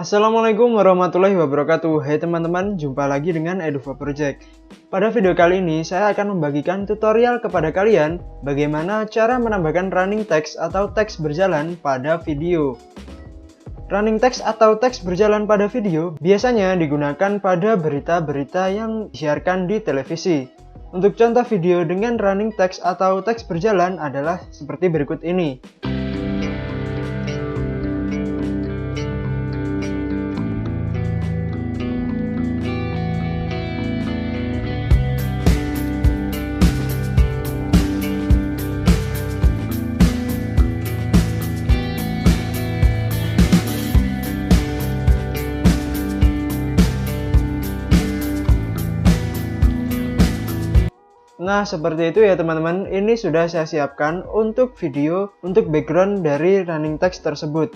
Assalamualaikum warahmatullahi wabarakatuh. Hai teman-teman, jumpa lagi dengan Eduva Project. Pada video kali ini saya akan membagikan tutorial kepada kalian bagaimana cara menambahkan running text atau teks berjalan pada video. Running text atau teks berjalan pada video biasanya digunakan pada berita-berita yang disiarkan di televisi. Untuk contoh video dengan running text atau teks berjalan adalah seperti berikut ini. Nah, seperti itu ya teman-teman. Ini sudah saya siapkan untuk video, untuk background dari running text tersebut.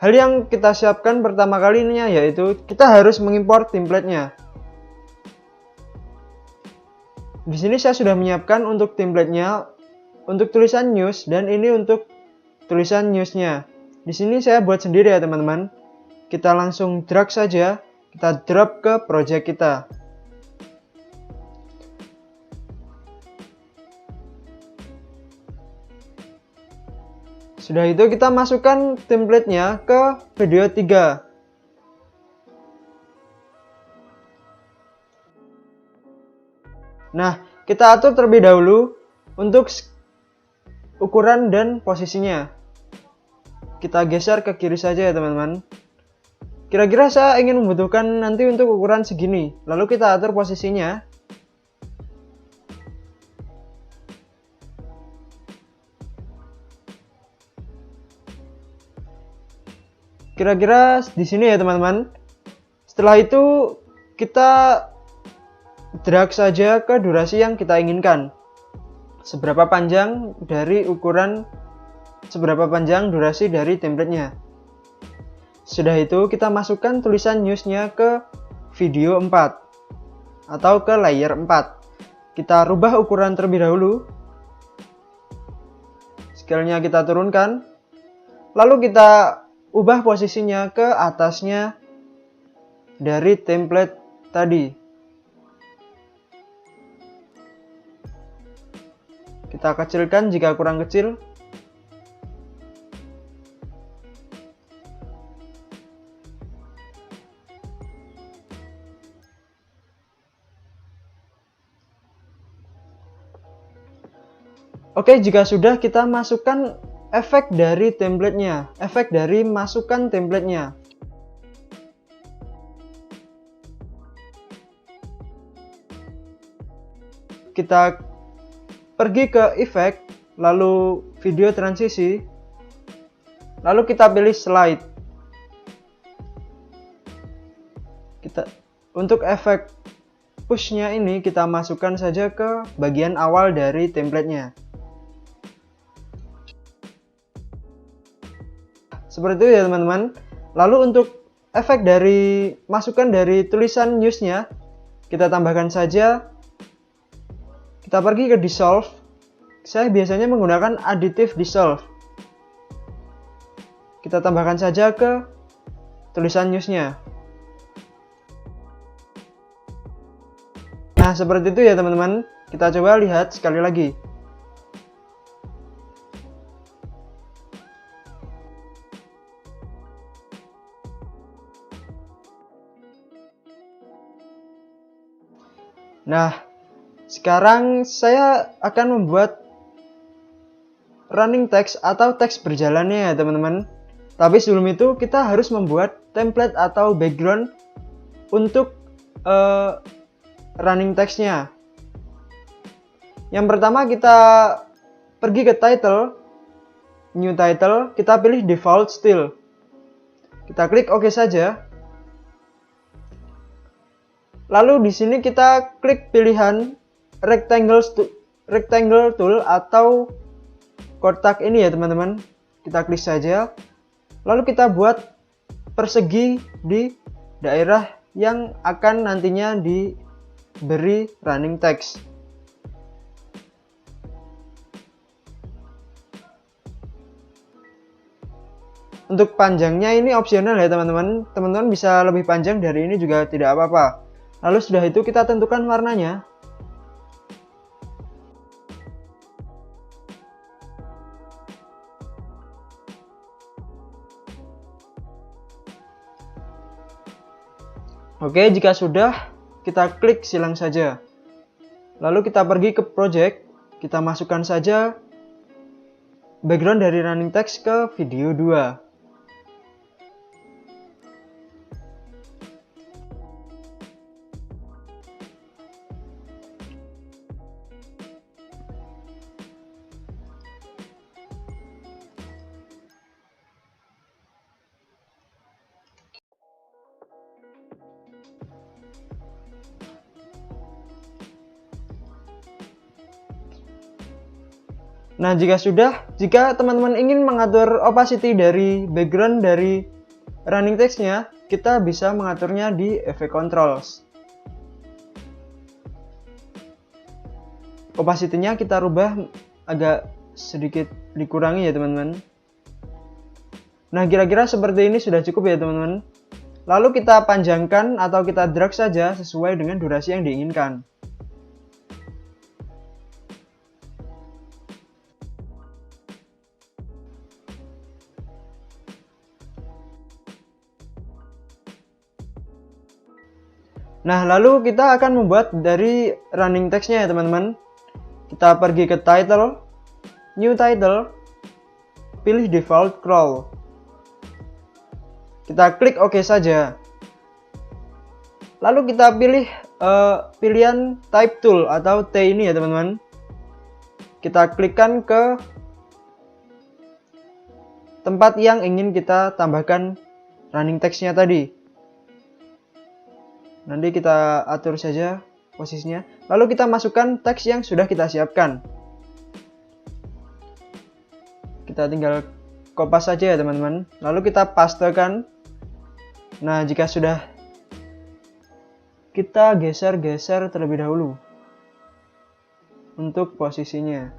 Hal yang kita siapkan pertama kalinya yaitu kita harus mengimpor template-nya. Di sini saya sudah menyiapkan untuk template-nya, untuk tulisan news, dan ini untuk tulisan news-nya. Di sini saya buat sendiri ya teman-teman. Kita langsung drag saja, kita drop ke project kita. Sudah itu kita masukkan template-nya ke video 3. Nah, kita atur terlebih dahulu untuk ukuran dan posisinya. Kita geser ke kiri saja ya teman-teman. Kira-kira saya ingin membutuhkan nanti untuk ukuran segini. Lalu kita atur posisinya. Kira-kira di sini ya teman-teman. Setelah itu kita drag saja ke durasi yang kita inginkan. Seberapa panjang durasi dari template-nya. Sudah itu kita masukkan tulisan news-nya ke video 4 atau ke layer 4. Kita rubah ukuran terlebih dahulu. Scale-nya kita turunkan. Lalu kita ubah posisinya ke atasnya dari template tadi. Kita kecilkan jika kurang kecil. Oke, jika sudah, kita masukkan efek dari template-nya, efek dari masukkan template-nya. Kita pergi ke efek, lalu video transisi, lalu kita pilih slide. Untuk efek push-nya ini kita masukkan saja ke bagian awal dari template-nya. Seperti itu ya teman-teman. Lalu untuk efek dari masukan dari tulisan news-nya, kita tambahkan saja. Kita pergi ke dissolve. Saya biasanya menggunakan additive dissolve. Kita tambahkan saja ke tulisan news-nya. Nah, seperti itu ya teman-teman. Kita coba lihat sekali lagi. Nah, sekarang saya akan membuat running text atau teks berjalannya ya teman-teman. Tapi sebelum itu kita harus membuat template atau background untuk running text-nya. Yang pertama kita pergi ke title, new title, kita pilih default style. Kita klik OK saja. Lalu di sini kita klik pilihan rectangle tool atau kotak ini ya teman-teman. Kita klik saja. Lalu kita buat persegi di daerah yang akan nantinya diberi running text. Untuk panjangnya ini opsional ya teman-teman. Teman-teman bisa lebih panjang dari ini juga tidak apa-apa. Lalu sudah itu kita tentukan warnanya. Oke, jika sudah, kita klik silang saja. Lalu kita pergi ke project, kita masukkan saja background dari running text ke video 2. Nah, jika teman-teman ingin mengatur opacity dari background dari running text-nya, kita bisa mengaturnya di Effect Controls. Opacity-nya kita rubah agak sedikit dikurangi ya teman-teman. Nah, kira-kira seperti ini sudah cukup ya teman-teman. Lalu kita panjangkan atau kita drag saja sesuai dengan durasi yang diinginkan. Nah, lalu kita akan membuat dari running text-nya ya teman-teman. Kita pergi ke title, new title, pilih default scroll. Kita klik OK saja. Lalu kita pilih pilihan type tool atau T ini ya teman-teman. Kita klikkan ke tempat yang ingin kita tambahkan running text-nya tadi. Nanti kita atur saja posisinya. Lalu kita masukkan teks yang sudah kita siapkan. Kita tinggal kopas saja ya teman-teman. Lalu kita pastekan. Nah, jika sudah, kita geser-geser terlebih dahulu untuk posisinya.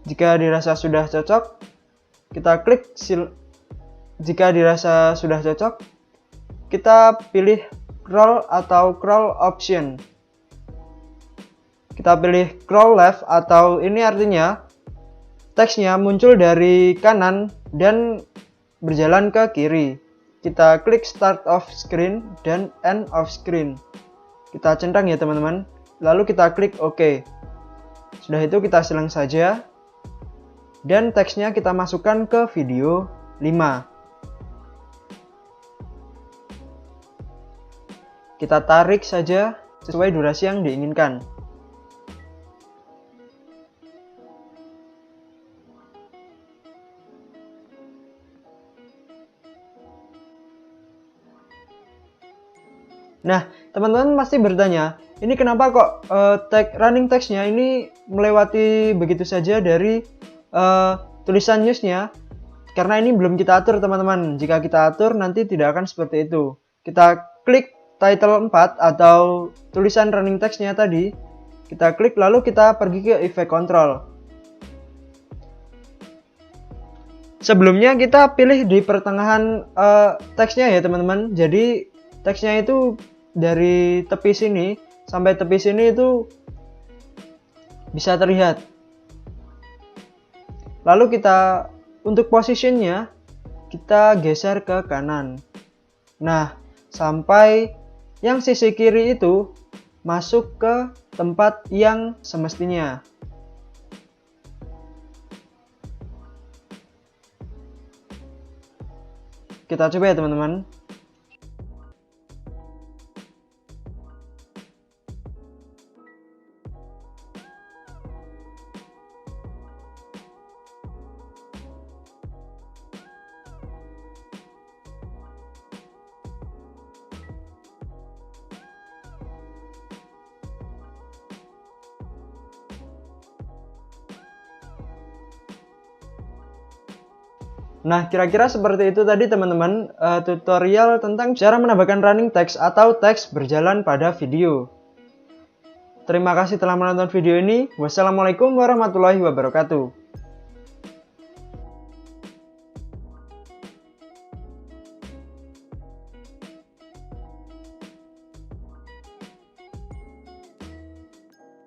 Jika dirasa sudah cocok, kita klik jika dirasa sudah cocok, kita pilih scroll atau scroll option. Kita pilih scroll left atau ini artinya teksnya muncul dari kanan dan berjalan ke kiri. Kita klik start of screen dan end of screen. Kita centang ya teman-teman. Lalu kita klik OK. Sudah itu kita silang saja. Dan teksnya kita masukkan ke video 5. Kita tarik saja sesuai durasi yang diinginkan. Nah, teman-teman pasti bertanya, ini kenapa kok running text-nya ini melewati begitu saja dari tulisan news-nya? Karena ini belum kita atur teman-teman. Jika kita atur nanti tidak akan seperti itu. Kita klik title 4 atau tulisan running text-nya tadi. Kita klik lalu kita pergi ke effect control. Sebelumnya kita pilih di pertengahan teksnya ya teman-teman. Jadi teksnya itu dari tepi sini sampai tepi sini itu bisa terlihat. Lalu kita untuk positionnya kita geser ke kanan. Nah, sampai yang sisi kiri itu masuk ke tempat yang semestinya. Kita coba ya teman-teman. Nah, kira-kira seperti itu tadi teman-teman tutorial tentang cara menambahkan running text atau teks berjalan pada video. Terima kasih telah menonton video ini. Wassalamualaikum warahmatullahi wabarakatuh.